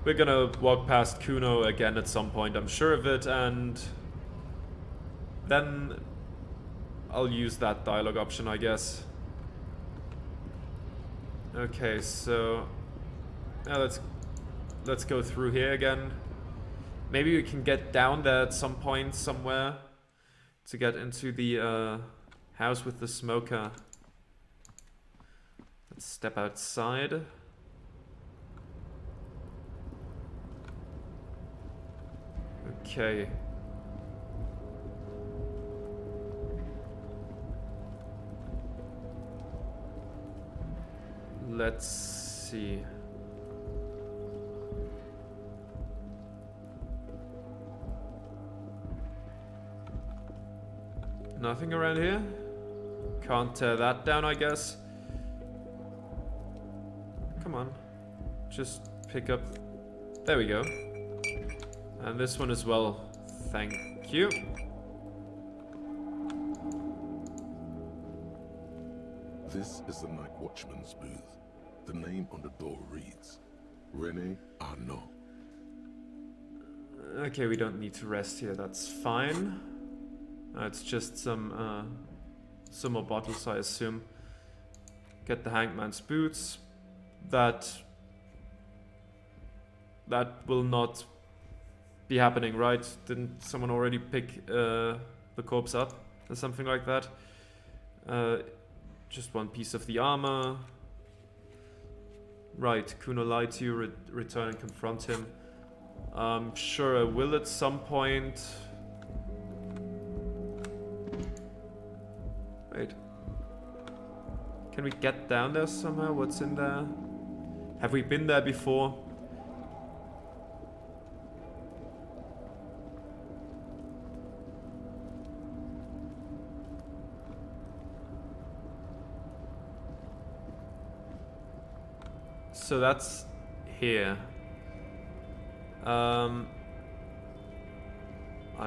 We're gonna walk past Kuno again at some point, I'm sure of it, and then I'll use that dialogue option, I guess. Okay, so let's go through here again. Maybe we can get down there at some point somewhere to get into the house with the smoker. Let's step outside. Okay. Let's see. Nothing around here? Can't tear that down, I guess. Come on. Just pick up. There we go. And this one as well. Thank you. This is the night watchman's booth. The name on the door reads René Arnaud. Okay, we don't need to rest here, that's fine. It's just some more bottles, I assume. Get the hangman's boots. That will not be happening, right? Didn't someone already pick the corpse up or something like that? Just one piece of the armor. Right, Kuno lied to you, return and confront him. I'm sure I will at some point. Wait. Can we get down there somehow? What's in there? Have we been there before? So that's here. I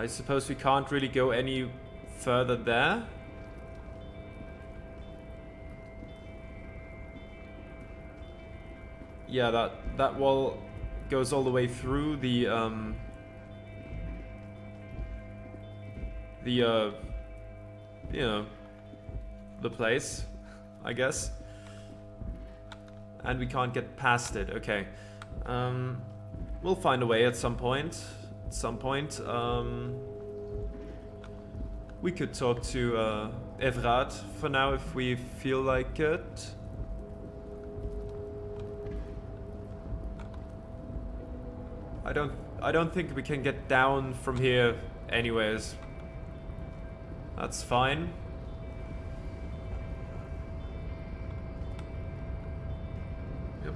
suppose we can't really go any further there. Yeah, that wall goes all the way through the you know, the place, I guess. And we can't get past it. Okay. We'll find a way at some point. We could talk to Evrart for now if we feel like it. I don't think we can get down from here anyways. That's fine. Yep.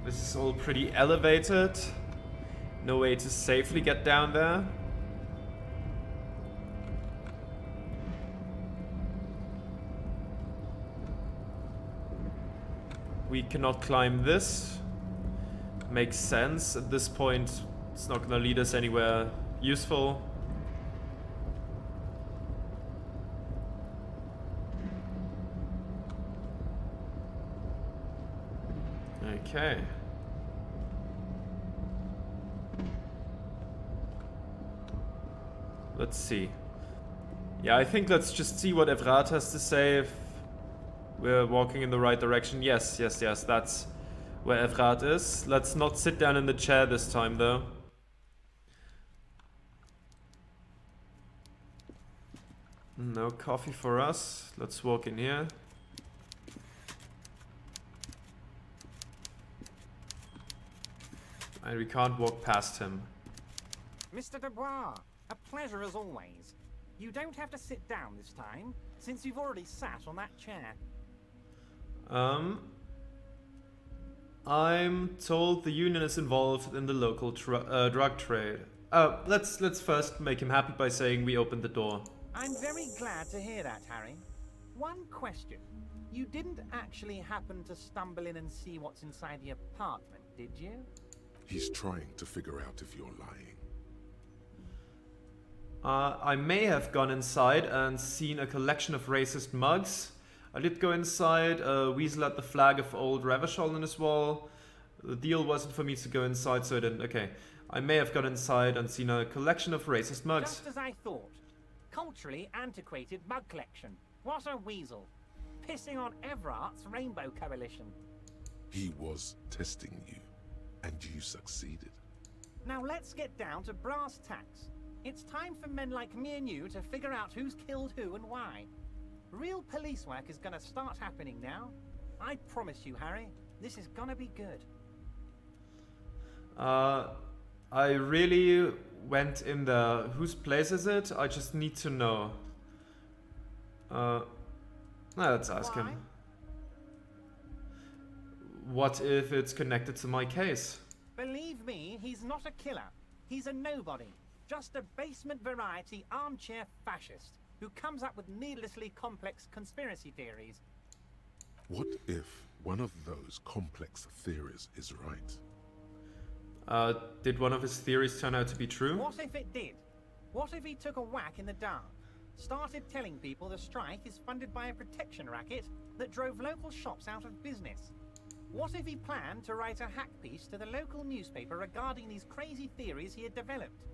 This is all pretty elevated. No way to safely get down there. We cannot climb this. Makes sense. At this point, it's not gonna lead us anywhere useful. Okay. Let's see. Yeah, I think let's just see what Evrart has to say if we're walking in the right direction. Yes, that's where Evrart is. Let's not sit down in the chair this time, though. No coffee for us. Let's walk in here. And we can't walk past him. Mr. Dubois, a pleasure as always. You don't have to sit down this time, since you've already sat on that chair. I'm told the union is involved in the local drug trade. Let's first make him happy by saying we opened the door. I'm very glad to hear that, Harry. One question. You didn't actually happen to stumble in and see what's inside the apartment, did you? He's trying to figure out if you're lying. I may have gone inside and seen a collection of racist mugs. I did go inside. Weasel had the flag of old Revachol on his wall. The deal wasn't for me to go inside, so I didn't. Okay. I may have gone inside and seen a collection of racist mugs. Just as I thought. Culturally antiquated mug collection. What a weasel. Pissing on Evrart's Rainbow Coalition. He was testing you, and you succeeded. Now let's get down to brass tacks. It's time for men like me and you to figure out who's killed who and why. Real police work is gonna start happening now. I promise you, Harry, this is gonna be good. I really went in there. Whose place is it? I just need to know. Let's ask Why? him. What if it's connected to my case? Believe me, he's not a killer. He's a nobody. Just a basement variety armchair fascist who comes up with needlessly complex conspiracy theories. What if one of those complex theories is right? Did one of his theories turn out to be true? What if it did? What if he took a whack in the dark? Started telling people the strike is funded by a protection racket that drove local shops out of business? What if he planned to write a hack piece to the local newspaper regarding these crazy theories he had developed?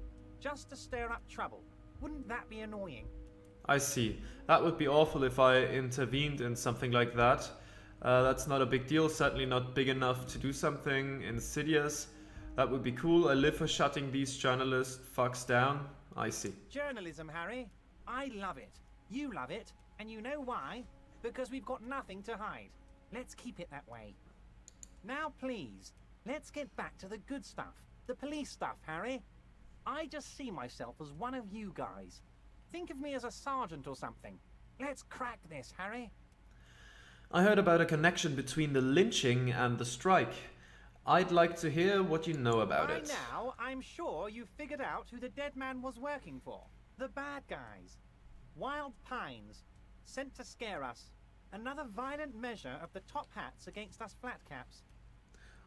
Just to stir up trouble. Wouldn't that be annoying? I see. That would be awful if I intervened in something like that. That's not a big deal, certainly not big enough to do something insidious. That would be cool. I live for shutting these journalist fucks down. I see. Journalism, Harry. I love it. You love it. And you know why? Because we've got nothing to hide. Let's keep it that way. Now, please, let's get back to the good stuff. The police stuff, Harry. I just see myself as one of you guys. Think of me as a sergeant or something. Let's crack this, Harry. I heard about a connection between the lynching and the strike. I'd like to hear what you know about By it. now, I'm sure you've figured out who the dead man was working for. The bad guys. Wild Pines. Sent to scare us. Another violent measure of the top hats against us flatcaps.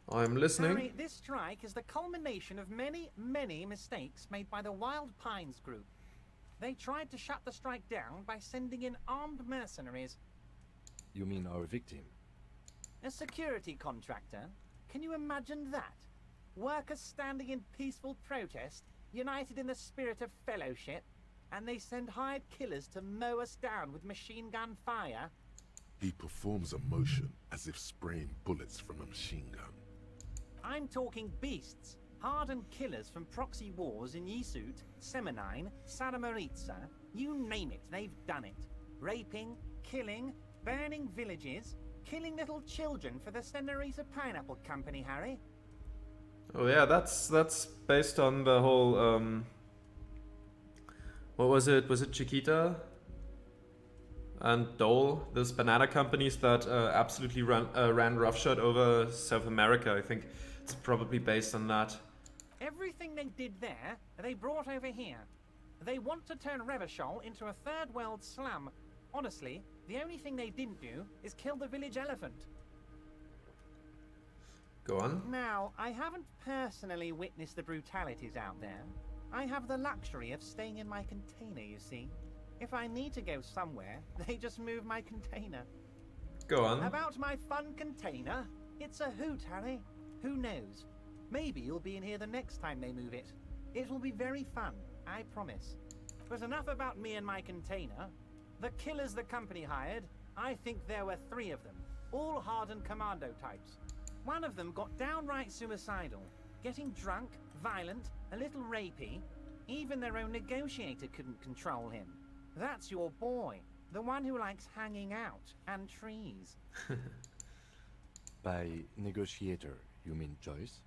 I'm listening. Harry, this strike is the culmination of many, many mistakes made by the Wild Pines group. They tried to shut the strike down by sending in armed mercenaries. You mean our victim? A security contractor? Can you imagine that? Workers standing in peaceful protest, united in the spirit of fellowship, and they send hired killers to mow us down with machine gun fire? He performs a motion as if spraying bullets from a machine gun. I'm talking beasts, hardened killers from proxy wars in Yisut, Semenine, Saramoritsa, you name it, they've done it. Raping, killing, burning villages, killing little children for the Senorita Pineapple Company, Harry. Oh yeah, that's based on the whole what was it? Was it Chiquita and Dole? Those banana companies that absolutely ran roughshod over South America. I think it's probably based on that. Everything they did there, they brought over here. They want to turn Revachol into a third world slum. Honestly, the only thing they didn't do is kill the village elephant. Go on. Now, I haven't personally witnessed the brutalities out there. I have the luxury of staying in my container, you see. If I need to go somewhere, they just move my container. Go on. About my fun container? It's a hoot, Harry. Who knows? Maybe you'll be in here the next time they move it. It will be very fun, I promise. But enough about me and my container. The killers the company hired, I think there were 3 of them, all hardened commando types. One of them got downright suicidal, getting drunk, violent, a little rapey. Even their own negotiator couldn't control him. That's your boy, the one who likes hanging out and trees. By negotiator, you mean Joyce?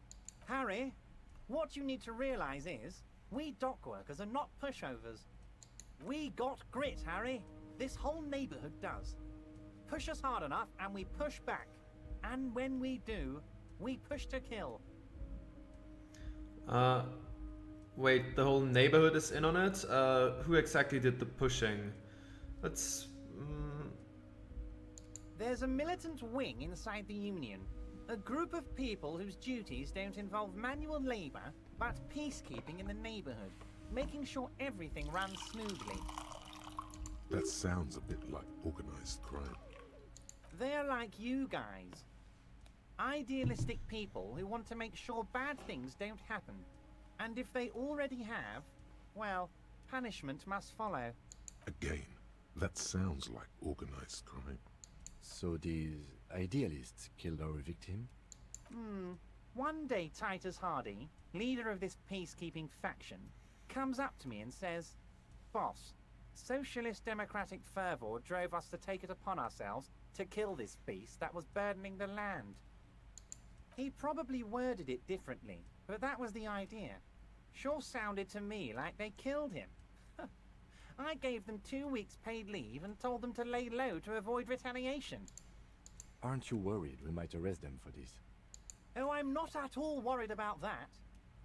Harry, what you need to realize is, we dock workers are not pushovers. We got grit, Harry. This whole neighborhood does. Push us hard enough and we push back. And when we do, we push to kill. Wait, the whole neighborhood is in on it? Who exactly did the pushing? Let's... There's a militant wing inside the Union. A group of people whose duties don't involve manual labor, but peacekeeping in the neighborhood. Making sure everything runs smoothly. That sounds a bit like organized crime. They're like you guys. Idealistic people who want to make sure bad things don't happen. And if they already have, well, punishment must follow. Again, that sounds like organized crime. So these idealists killed our victim? One day Titus Hardy, leader of this peacekeeping faction, comes up to me and says, "Boss, socialist democratic fervor drove us to take it upon ourselves to kill this beast that was burdening the land." He probably worded it differently, but that was the idea. Sure sounded to me like they killed him. I gave them 2 weeks paid leave and told them to lay low to avoid retaliation. Aren't you worried we might arrest them for this? Oh, I'm not at all worried about that.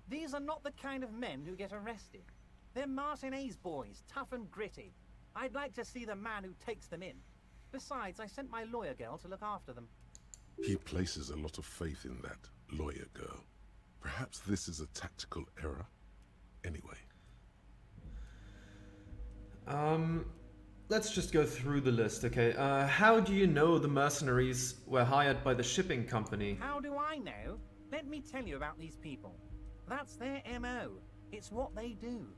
These are not the kind of men who get arrested. They're Martinez boys, tough and gritty. I'd like to see the man who takes them in. Besides, I sent my lawyer girl to look after them. He places a lot of faith in that lawyer girl. Perhaps this is a tactical error? Anyway. Let's just go through the list, okay? How do you know the mercenaries were hired by the shipping company? How do I know? Let me tell you about these people. That's their MO. It's what they do.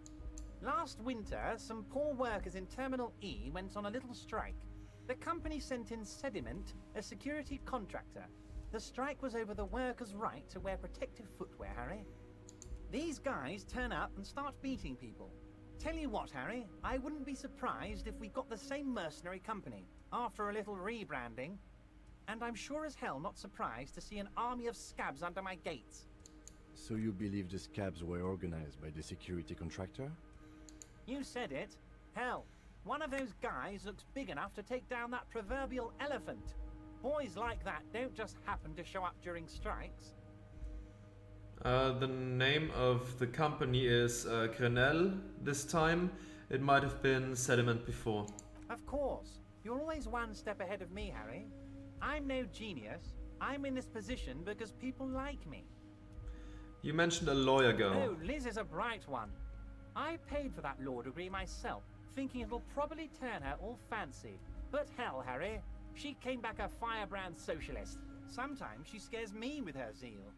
Last winter, some poor workers in Terminal E went on a little strike. The company sent in Sediment, a security contractor. The strike was over the workers' right to wear protective footwear, Harry. These guys turn up and start beating people. Tell you what, Harry, I wouldn't be surprised if we got the same mercenary company after a little rebranding. And I'm sure as hell not surprised to see an army of scabs under my gates. So you believe the scabs were organized by the security contractor? You said it. Hell, one of those guys looks big enough to take down that proverbial elephant. Boys like that don't just happen to show up during strikes. The name of the company is Grenelle this time. It might have been Sediment before. Of course. You're always one step ahead of me, Harry. I'm no genius. I'm in this position because people like me. You mentioned a lawyer girl. Oh, Liz is a bright one. I paid for that law degree myself, thinking it'll probably turn her all fancy. But hell, Harry, she came back a firebrand socialist. Sometimes she scares me with her zeal.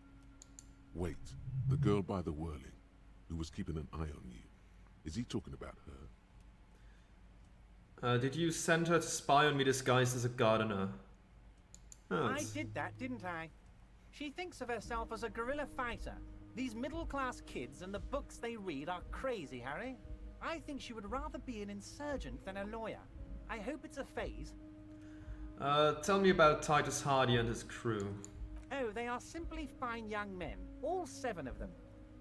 Wait, the girl by the whirling, who was keeping an eye on you. Is he talking about her? Did you send her to spy on me disguised as a gardener? Oh, I did that, didn't I? She thinks of herself as a guerrilla fighter. These middle-class kids and the books they read are crazy, Harry. I think she would rather be an insurgent than a lawyer. I hope it's a phase. Tell me about Titus Hardy and his crew. Oh, they are simply fine young men, all 7 of them.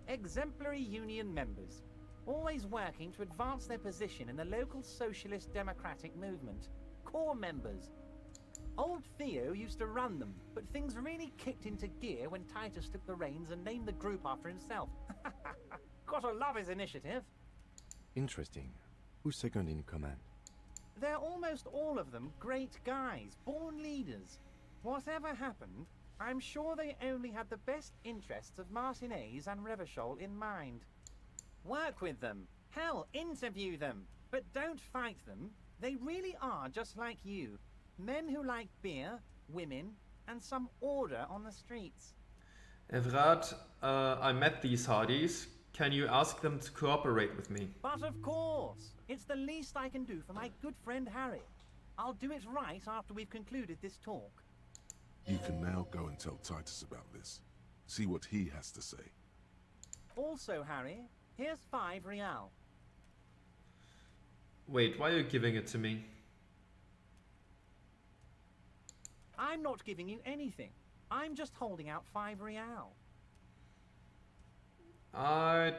Exemplary union members, always working to advance their position in the local socialist democratic movement. Core members. Old Theo used to run them, but things really kicked into gear when Titus took the reins and named the group after himself. Gotta love his initiative. Interesting. Who's second in command? They're almost all of them great guys, born leaders. Whatever happened, I'm sure they only had the best interests of Martinez and Revachol in mind. Work with them. Hell, interview them. But don't fight them. They really are just like you. Men who like beer, women, and some order on the streets. Evrart, I met these Hardys. Can you ask them to cooperate with me? But of course! It's the least I can do for my good friend Harry. I'll do it right after we've concluded this talk. You can now go and tell Titus about this. See what he has to say. Also, Harry, here's 5 real. Wait, why are you giving it to me? I'm not giving you anything. I'm just holding out 5 real. I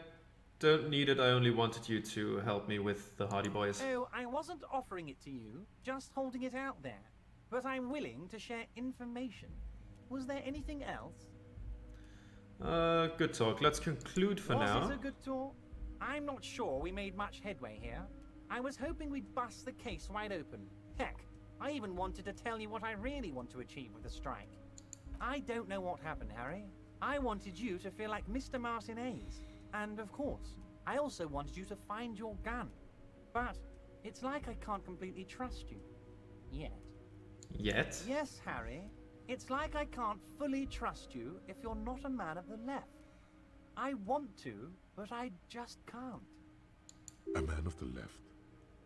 don't need it, I only wanted you to help me with the Hardy Boys. Oh, I wasn't offering it to you, just holding it out there. But I'm willing to share information. Was there anything else? Good talk. Let's conclude for now. Was it a good talk? I'm not sure we made much headway here. I was hoping we'd bust the case wide open. Heck, I even wanted to tell you what I really want to achieve with the strike. I don't know what happened, Harry. I wanted you to feel like Mr. Martinez. And of course, I also wanted you to find your gun. But it's like I can't completely trust you. Yet. Yet? Yes, Harry. It's like I can't fully trust you if you're not a man of the left. I want to, but I just can't. A man of the left,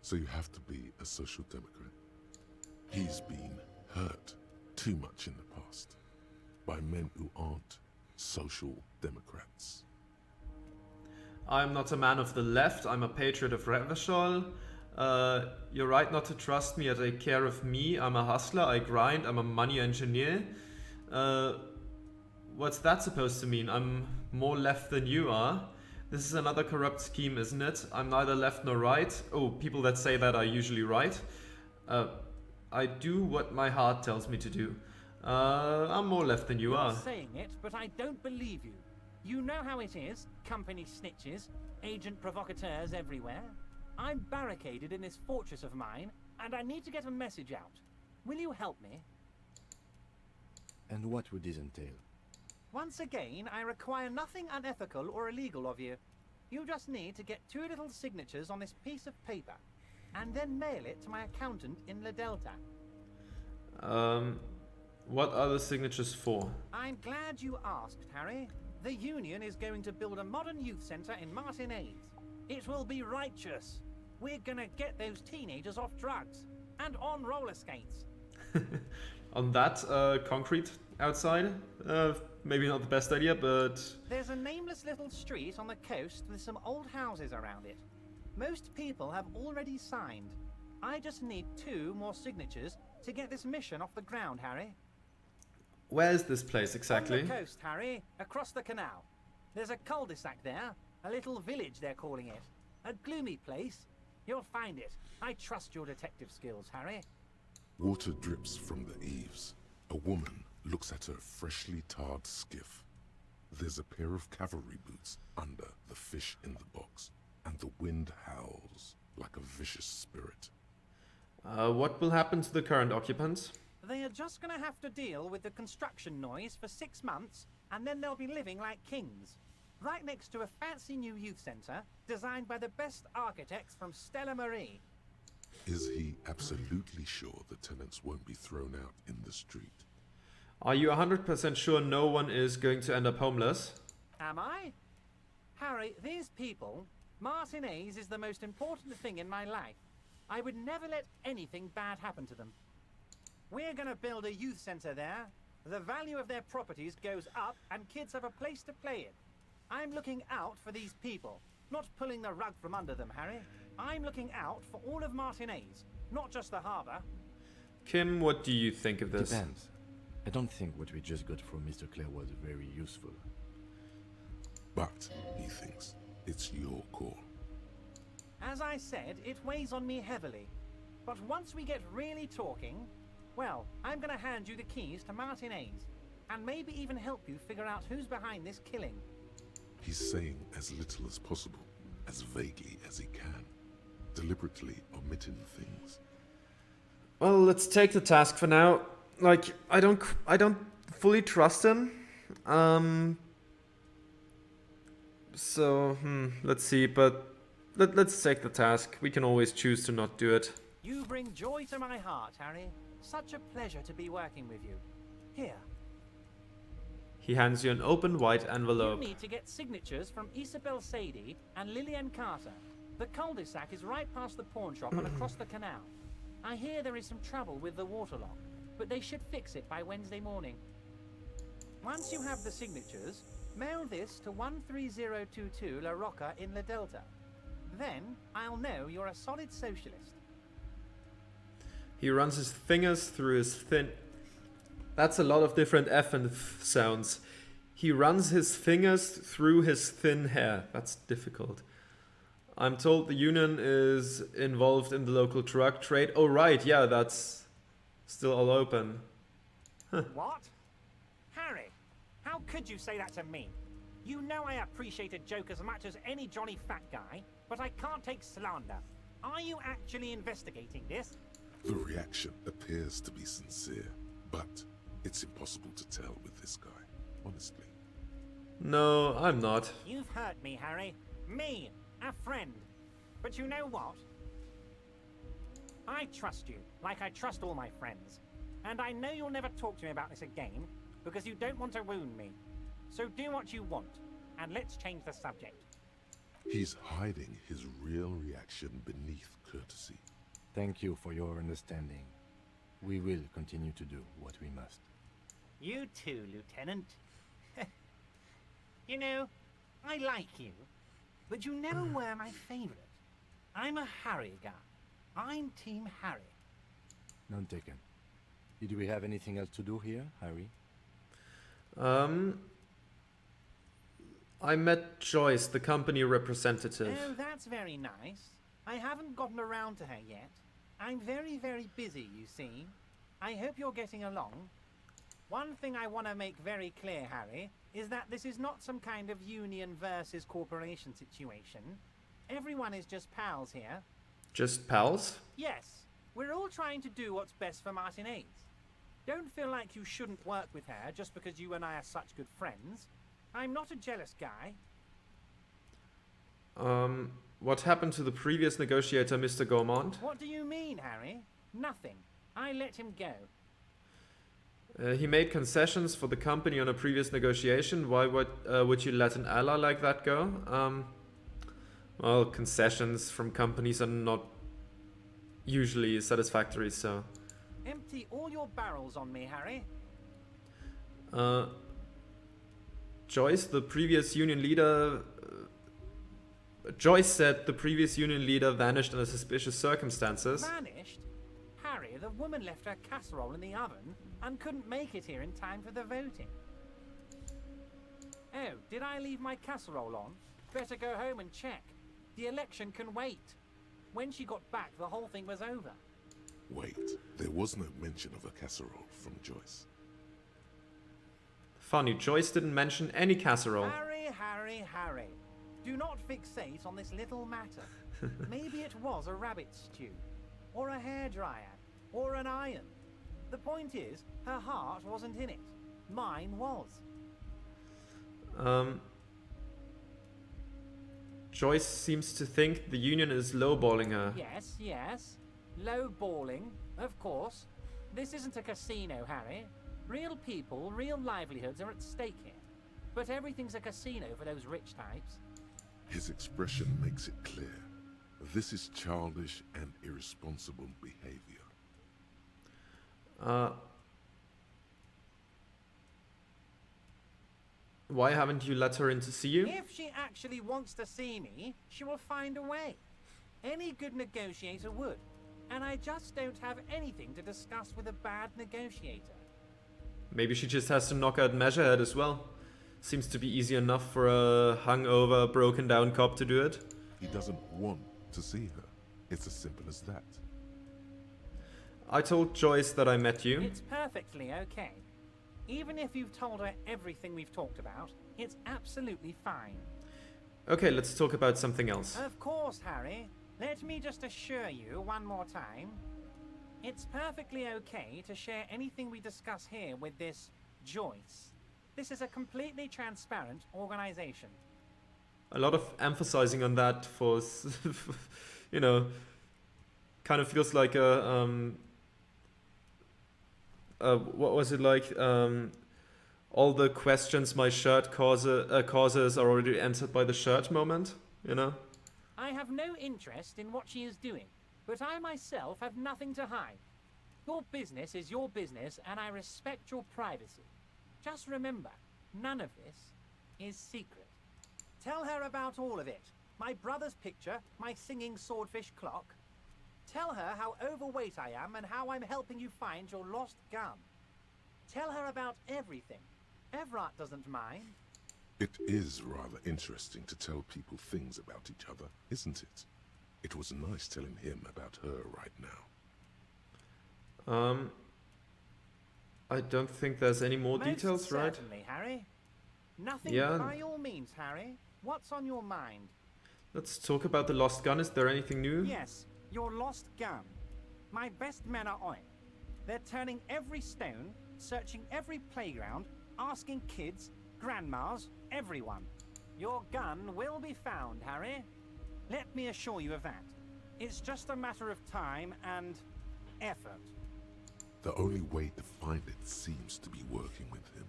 so you have to be a social democrat. He's been hurt too much in the past by men who aren't social democrats. I'm not a man of the left, I'm a patriot of Revachol. You're right not to trust me, I take care of me. I'm a hustler, I grind, I'm a money engineer. What's that supposed to mean? I'm more left than you are. This is another corrupt scheme, isn't it? I'm neither left nor right. Oh, people that say that are usually right. I do what my heart tells me to do. I'm more left than you are. You're saying it, but I don't believe you. You know how it is. Company snitches, agent provocateurs everywhere. I'm barricaded in this fortress of mine, and I need to get a message out. Will you help me? And what would this entail? Once again, I require nothing unethical or illegal of you. You just need to get 2 little signatures on this piece of paper, and then mail it to my accountant in La Delta. What are the signatures for? I'm glad you asked, Harry. The Union is going to build a modern youth centre in Martinez. It will be righteous. We're gonna get those teenagers off drugs and on roller skates. On that concrete outside? Maybe not the best idea, but... There's a nameless little street on the coast with some old houses around it. Most people have already signed. I just need 2 more signatures to get this mission off the ground, Harry. Where's this place exactly? On the coast, Harry, across the canal. There's a cul-de-sac there, a little village they're calling it. A gloomy place. You'll find it. I trust your detective skills, Harry. Water drips from the eaves. A woman looks at her freshly tarred skiff. There's a pair of cavalry boots under the fish in the box, and the wind howls like a vicious spirit. What will happen to the current occupants? They are just gonna have to deal with the construction noise for 6 months, and then they'll be living like kings. Right next to a fancy new youth centre, designed by the best architects from Stella Marie. Is he absolutely sure the tenants won't be thrown out in the street? Are you 100% sure no one is going to end up homeless? Am I? Harry, these people, Martinez is the most important thing in my life. I would never let anything bad happen to them. We're gonna build a youth centre there. The value of their properties goes up and kids have a place to play in. I'm looking out for these people, not pulling the rug from under them, Harry. I'm looking out for all of Martinez, not just the harbour. Kim, what do you think of this? Depends. I don't think what we just got from Mr. Clare was very useful. But, he thinks, it's your call. As I said, it weighs on me heavily. But once we get really talking, well, I'm gonna hand you the keys to Martinez, and maybe even help you figure out who's behind this killing. He's saying as little as possible, as vaguely as he can, deliberately omitting things. Well, let's take the task for now. Like, I don't fully trust him. Let's see, but let's take the task. We can always choose to not do it. You bring joy to my heart, Harry. Such a pleasure to be working with you. Here. He hands you an open white envelope. You need to get signatures from Isabel Sadie and Lillian Carter. The cul-de-sac is right past the pawn shop and across the canal. I hear there is some trouble with the waterlock, but they should fix it by Wednesday morning. Once you have the signatures, mail this to 13022 La Rocca in La Delta. Then I'll know you're a solid socialist. He runs his fingers through his thin... That's a lot of different F and F sounds. He runs his fingers through his thin hair. That's difficult. I'm told the union is involved in the local drug trade. Oh right, yeah, that's still all open. What? Harry, how could you say that to me? You know I appreciate a joke as much as any Johnny Fat Guy, but I can't take slander. Are you actually investigating this? The reaction appears to be sincere, but it's impossible to tell with this guy, honestly. No, I'm not. You've hurt me, Harry. Me, a friend. But you know what? I trust you, like I trust all my friends. And I know you'll never talk to me about this again, because you don't want to wound me. So do what you want, and let's change the subject. He's hiding his real reaction beneath courtesy. Thank you for your understanding. We will continue to do what we must. You too, Lieutenant. You know, I like you, but you never were my favorite. I'm a Harry guy. I'm Team Harry. None taken. Did we have anything else to do here, Harry? I met Joyce, the company representative. Oh, that's very nice. I haven't gotten around to her yet. I'm very, very busy, you see. I hope you're getting along. One thing I want to make very clear, Harry, is that this is not some kind of union versus corporation situation. Everyone is just pals here. Just pals? Yes, we're all trying to do what's best for Martinez. Don't feel like you shouldn't work with her just because you and I are such good friends. I'm not a jealous guy. What happened to the previous negotiator, Mr. Gaumont? What do you mean, Harry? Nothing. I let him go. He made concessions for the company on a previous negotiation. Why would you let an ally like that go? Well, concessions from companies are not usually satisfactory, so... Empty all your barrels on me, Harry. Joyce, the previous union leader... Joyce said the previous union leader vanished under suspicious circumstances. Vanished? Harry, the woman left her casserole in the oven and couldn't make it here in time for the voting. Oh, did I leave my casserole on? Better go home and check. The election can wait. When she got back, the whole thing was over. Wait, there was no mention of a casserole from Joyce. Funny, Joyce didn't mention any casserole. Harry, Harry, Harry. Do not fixate on this little matter. Maybe it was a rabbit stew, or a hairdryer, or an iron. The point is, her heart wasn't in it. Mine was. Joyce seems to think the union is lowballing her. Yes, yes. Low-balling, of course. This isn't a casino, Harry. Real people, real livelihoods are at stake here. But everything's a casino for those rich types. His expression makes it clear. This is childish and irresponsible behavior. Why haven't you let her in to see you? If she actually wants to see me, she will find a way. Any good negotiator would. And I just don't have anything to discuss with a bad negotiator. Maybe she just has to knock out Measurehead as well. Seems to be easy enough for a hungover, broken down cop to do it. He doesn't want to see her. It's as simple as that. I told Joyce that I met you. It's perfectly okay. Even if you've told her everything we've talked about, it's absolutely fine. Okay, let's talk about something else. Of course, Harry. Let me just assure you one more time. It's perfectly okay to share anything we discuss here with this Joyce. This is a completely transparent organization. A lot of emphasizing on that for, you know, kind of feels like a, what was it like? All the questions my shirt causes are already answered by the shirt moment, you know? I have no interest in what she is doing, but I myself have nothing to hide. Your business is your business, and I respect your privacy. Just remember, none of this is secret. Tell her about all of it. My brother's picture, my singing swordfish clock. Tell her how overweight I am and how I'm helping you find your lost gun. Tell her about everything. Evrart doesn't mind. It is rather interesting to tell people things about each other, isn't it? It was nice telling him about her right now. I don't think there's any more details, right? Certainly, Harry. Nothing Yeah. by all means, Harry. What's on your mind? Let's talk about the lost gun. Is there anything new? Yes, your lost gun. My best men are on it. They're turning every stone, searching every playground, asking kids, grandmas, everyone. Your gun will be found, Harry. Let me assure you of that. It's just a matter of time and effort. The only way to find it seems to be working with him.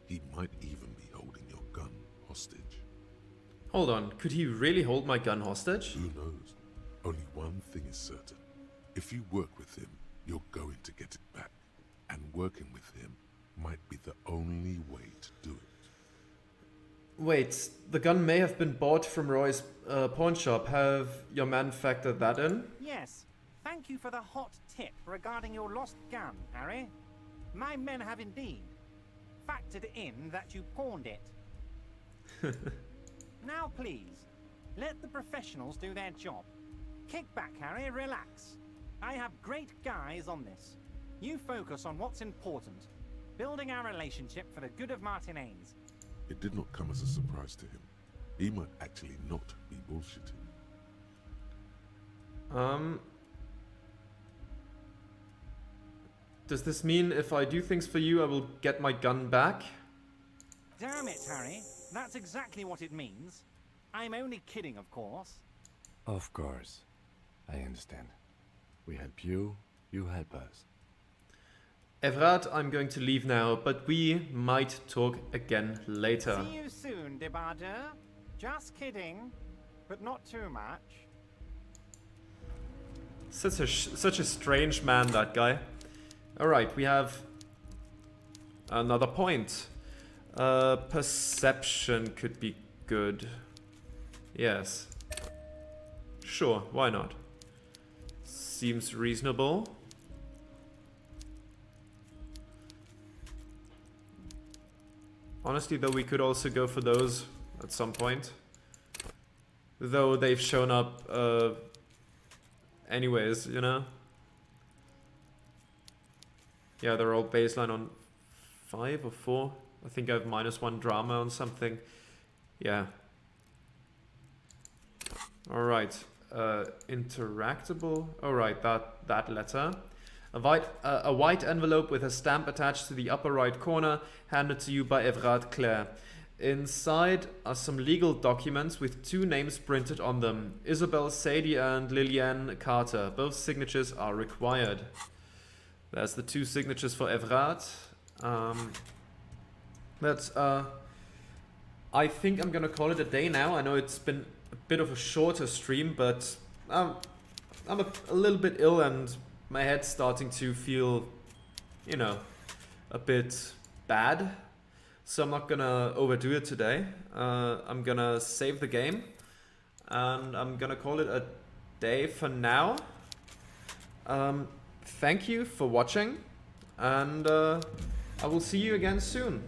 He might even be holding your gun hostage. Hold on, could he really hold my gun hostage? Who knows? Only one thing is certain. If you work with him, you're going to get it back. And working with him might be the only way to do it. Wait, the gun may have been bought from Roy's pawn shop. Have your men factored that in? Yes. Thank you for the hot tip regarding your lost gun, Harry. My men have indeed factored in that you pawned it. Now please, let the professionals do their job. Kick back, Harry, relax. I have great guys on this. You focus on what's important. Building our relationship for the good of Martinez. It did not come as a surprise to him. He might actually not be bullshitting. Does this mean if I do things for you, I will get my gun back? Damn it, Harry. That's exactly what it means. I'm only kidding, of course. Of course. I understand. We help you, you help us. Evrart, I'm going to leave now, but we might talk again later. See you soon, Debardeur. Just kidding, but not too much. Such a strange man, that guy. Alright, we have another point. Perception could be good. Yes. Sure, why not? Seems reasonable. Honestly, though, we could also go for those at some point. Though they've shown up anyways, you know? Yeah, they're all baseline on 5 or 4. I think I have -1 drama on something. Yeah. Alright. Interactable. Alright, that letter. A white envelope with a stamp attached to the upper right corner, handed to you by Evrart Claire. Inside are some legal documents with 2 names printed on them. Isabel Sadie and Lillian Carter. Both signatures are required. There's the 2 signatures for Evrart. I think I'm gonna call it a day now. I know it's been a bit of a shorter stream, but I'm a little bit ill and my head's starting to feel, you know, a bit bad. So I'm not gonna overdo it today. I'm gonna save the game and I'm gonna call it a day for now. Thank you for watching and I will see you again soon.